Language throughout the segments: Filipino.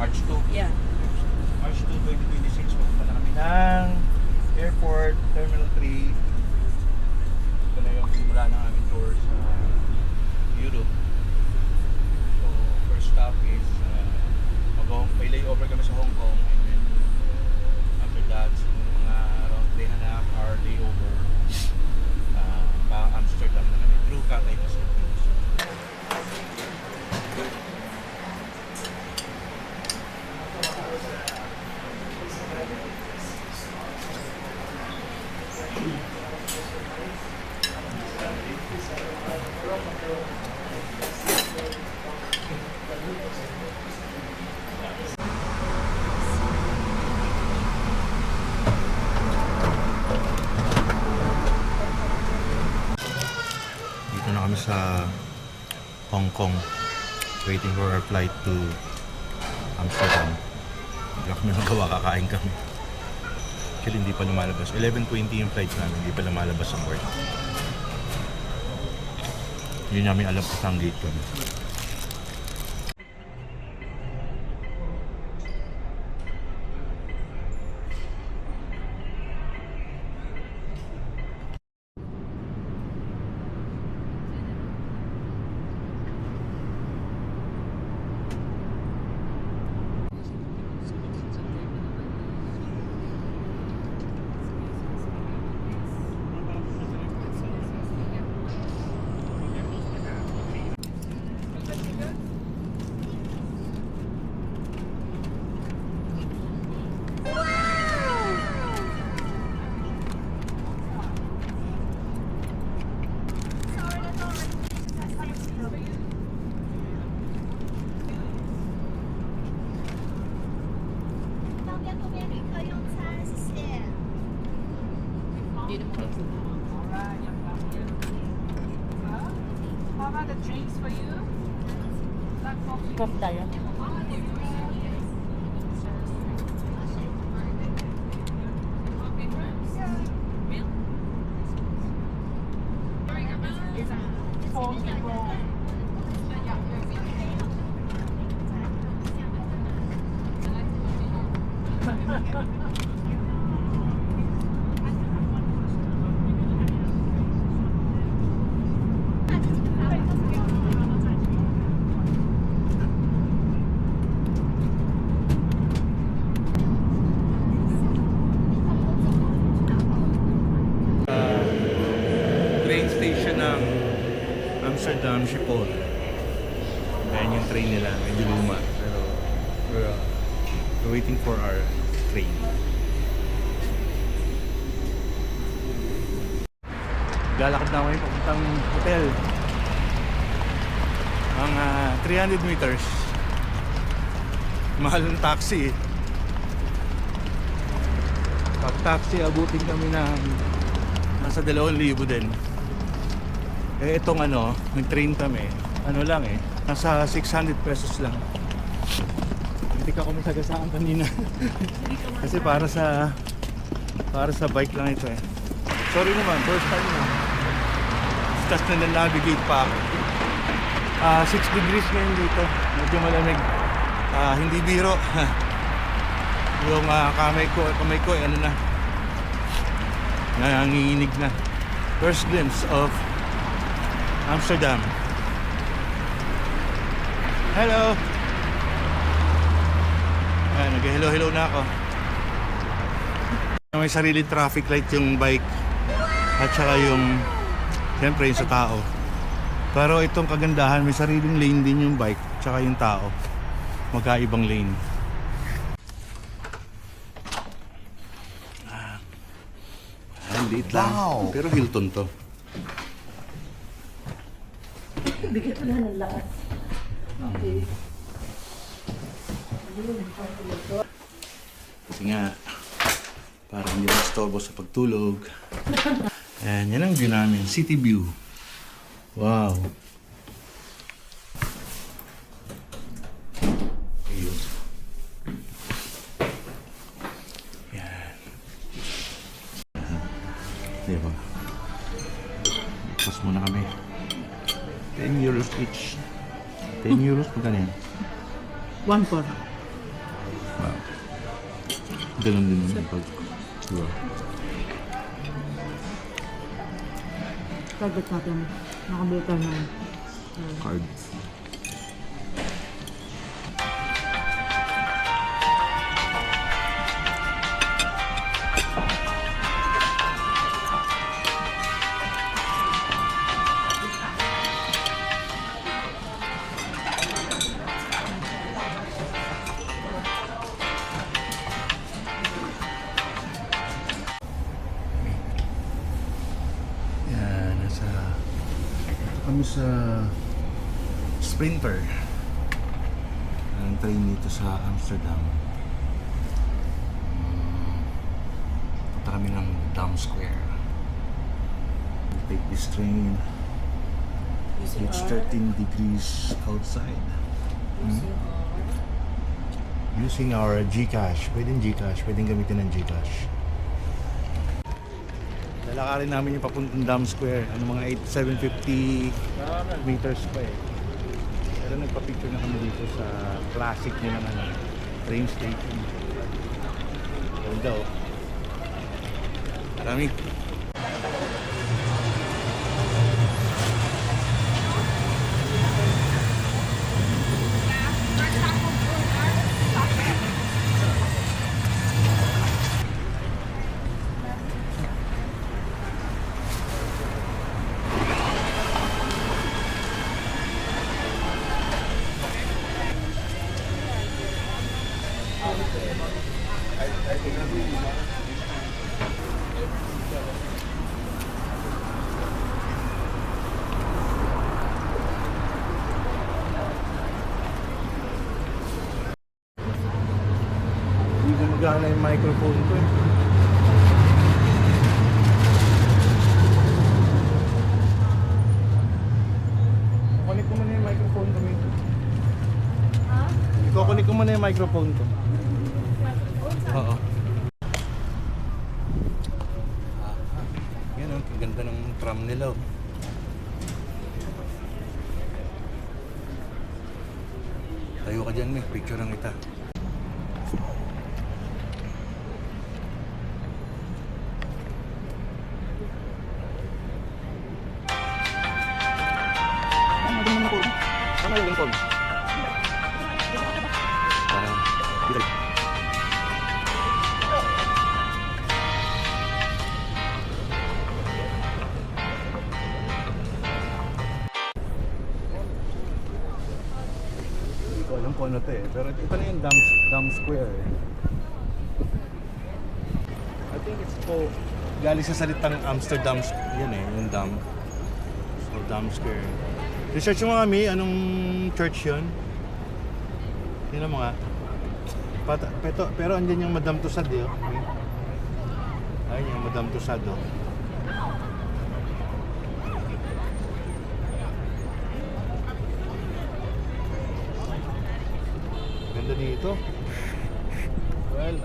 March 2. Yeah. March 2, 2026, pupunta na kami ng Airport Terminal 3. Ito na yung simula ng aming tour sa Europe. So, first stop is may layover kami sa Hong Kong, and then after that, mga around 3.5 hour layover pa Amsterdam na kami through Cathay Pacific. Dito na kami sa Hong Kong, waiting for our flight to Amsterdam. Hindi kami nagawa, kakain kami. Actually hindi pa lumalabas, 11:20 yung flight namin, hindi pa lumalabas sa port. Hindi namin alam kung saan gate kami. How about the drinks for you? Cup tayo. Train station ng Amsterdam Schiphol. Ayan yung train nila, medyo luma. Pero we're waiting for our train. Lalakad na kami papuntang hotel. Mga 300 meters. Mahal ng taxi. Pag taxi, abutin kami ng nasa 2,000 din. Eh itong nag-train kami, lang nasa 600 pesos lang. Hindi ka kumisagasaan kanina. Kasi para sa bike lang ito eh. Sorry naman, first time na. Tapos na-navigate pa ako. 6 degrees ngayon dito. Medyo malamig. Hindi biro. Yung kamay ko nanginginig na. First glimpse of Amsterdam. Hello! Nag-hello na ako. May sariling traffic light yung bike. At saka yung siyempre yung sa tao. Pero itong kagandahan, may sariling lane din yung bike. Tsaka yung tao. Magkaibang lane. Liit lang. Wow. Pero Hilton to. Bigyan ko na ng lakas. Okay. Kasi nga, para hindi mastorbo sa pagtulog. Ayan, yan ang view namin. City view. Wow. Ayun. Yan. Diba? Pas muna kami. 10 euros each. 10 euros magkano yan? 1 for. Ganun din yung pag... Diba? Target natin. Nakabili tayo ng Card. Yan, nasa... Kami sa Sprinter. Ang train dito sa Amsterdam. Punta kami ng Dam Square. We take this train. It's 13 degrees outside. Using our GCash. Pwedeng GCash. Pwedeng gamitin ng GCash. Lalakarin namin yung papuntang Dam Square. Ano mga 750 meters pa eh. Pero nagpa-picture na kami dito sa classic nilang train station. Ganda oh. Marami. Hindi na magana yung microphone ko eh. Kukunik ko muna yung microphone ko. Kukunik ko muna yung microphone ko. Oo. Yan oh, ang ganda ng tram nila oh. Tayo ka dyan, may picture lang kita. Tama yung lingkod. Parang, dito. Hindi ko alam kung ano to eh. Pero ito na yung Dam Square eh. I think it's po galing sa salitang Amsterdam. Yan eh, yung dam. So, Dam Square. Research mo kami, anong church yun? Yun ang mga... pero andyan yung Madame Tussauds eh. Okay? Ayun yung Madame Tussauds oh. Ganda dito. Well,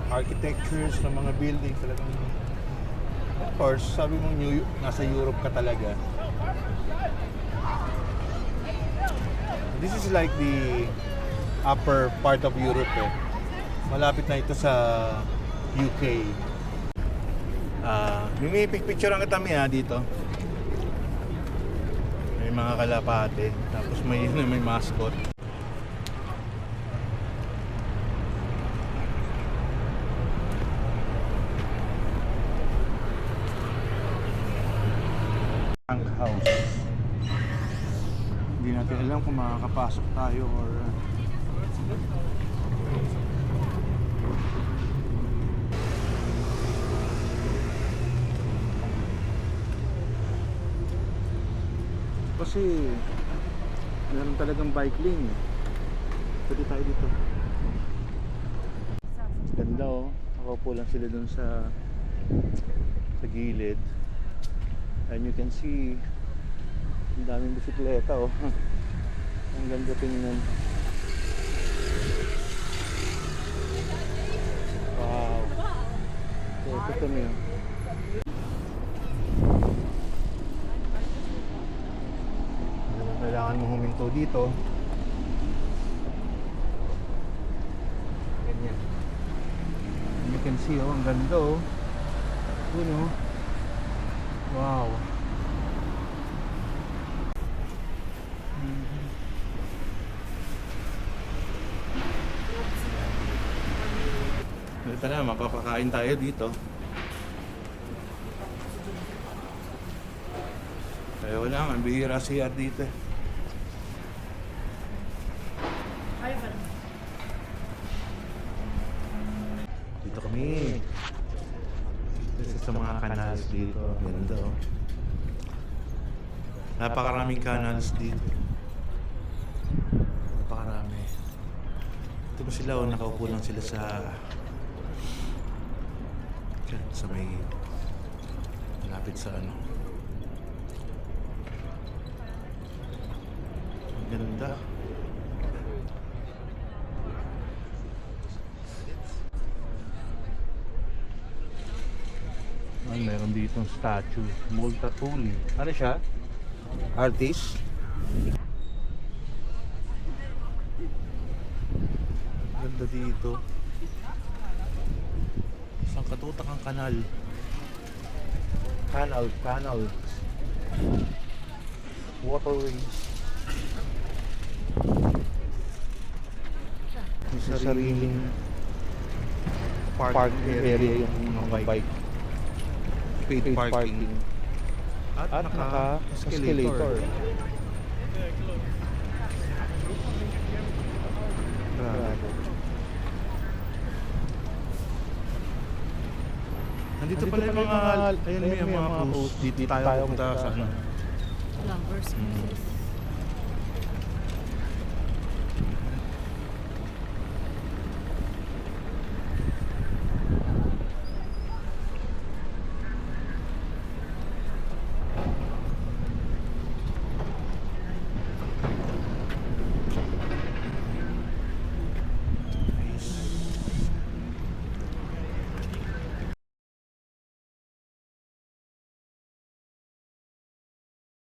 architectures ng mga building talagang... Of course, sabi mo nasa Europe ka talaga. This is like the upper part of Europe eh. Malapit na ito sa UK. May picture ang kami dito. May mga kalapate. Tapos may mascot. House. Hindi natin alam kung makakapasok tayo or kasi meron talagang bike lane eh. Pwede tayo dito. Ganda oh. Nakaupo lang sila dun sa gilid. And you can see ang daming bisikleta oh. Ang ganda tingnan. Wow. So, ito kami oh. Kailangan mo huminto dito. Sea, oh. Ang ganda, oh. Yun, oh. Wow. Ito na, mapapakain tayo dito. Kaya wala, ang bihira CR dito. Dito kami. Isa sa mga canals dito. Ganda, oh. Napakaraming canals dito. Napakarami. Ito ba sila, oh, nakaupo lang sila sa dyan, sa may malapit sa ano. Ang ganda. Ay, meron ditong statue. Multatuli. Ano siya? Artist? Ganda dito. Isang katutak ang kanal. Canal. Waterways. May sariling park area yung mga bike. Paid parking. At naka-escalator. Grabe. Nandito pala yung mga, ayun may mga post. Dito tayo punta sa ano. Lovers.